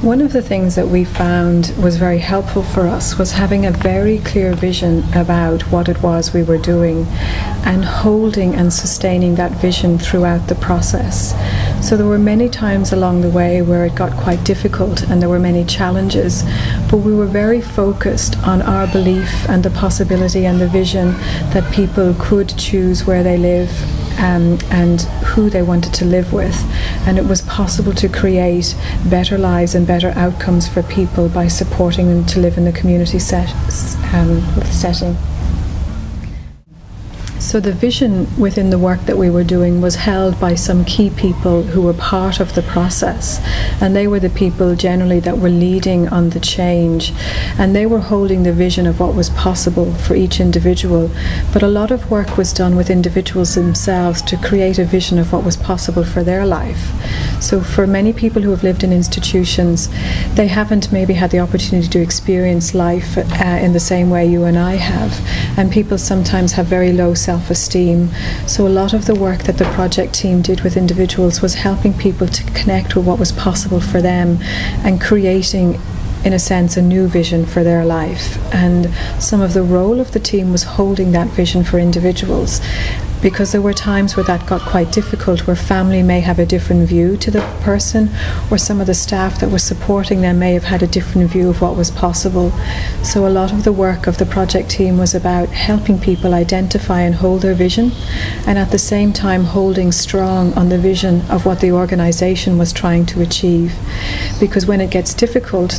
One of the things that we found was very helpful for us was having a very clear vision about what it was we were doing and holding and sustaining that vision throughout the process. So there were many times along the way where it got quite difficult and there were many challenges, but we were very focused on our belief and the possibility and the vision that people could choose where they live and who they wanted to live with, and it was possible to create better lives and better outcomes for people by supporting them to live in the community setting. So the vision within the work that we were doing was held by some key people who were part of the process, and they were the people generally that were leading on the change, and they were holding the vision of what was possible for each individual. But a lot of work was done with individuals themselves to create a vision of what was possible for their life. So for many people who have lived in institutions, they haven't maybe had the opportunity to experience life in the same way you and I have, and people sometimes have very low self-esteem. So a lot of the work that the project team did with individuals was helping people to connect with what was possible for them and creating, in a sense, a new vision for their life. And some of the role of the team was holding that vision for individuals, because there were times where that got quite difficult, where family may have a different view to the person, or some of the staff that were supporting them may have had a different view of what was possible. So a lot of the work of the project team was about helping people identify and hold their vision, and at the same time holding strong on the vision of what the organisation was trying to achieve. Because when it gets difficult,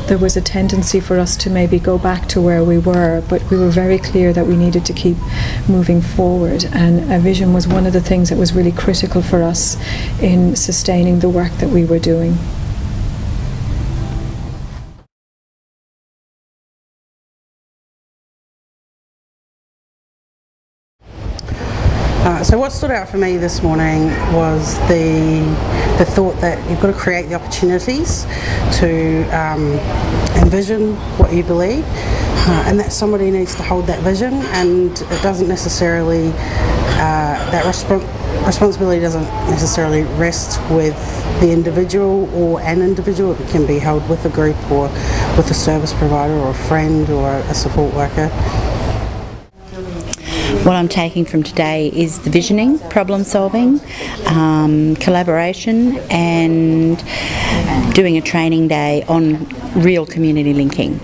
there was a tendency for us to maybe go back to where we were, but we were very clear that we needed to keep moving forward, and a vision was one of the things that was really critical for us in sustaining the work that we were doing. So what stood out for me this morning was the thought that you've got to create the opportunities to envision what you believe, and that somebody needs to hold that vision, and it doesn't necessarily, that responsibility doesn't necessarily rest with the individual or an individual. It can be held with a group or with a service provider or a friend or a support worker. What I'm taking from today is the visioning, problem solving, collaboration, and doing a training day on real community linking.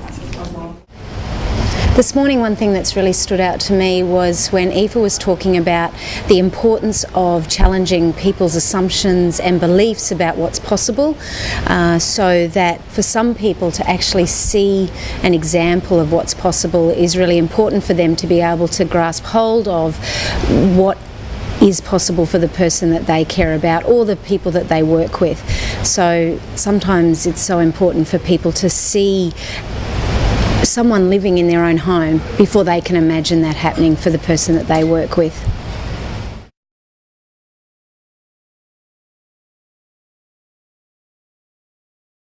This morning, one thing that's really stood out to me was when Aoife was talking about the importance of challenging people's assumptions and beliefs about what's possible, so that for some people to actually see an example of what's possible is really important for them to be able to grasp hold of what is possible for the person that they care about or the people that they work with. So sometimes it's so important for people to see someone living in their own home before they can imagine that happening for the person that they work with.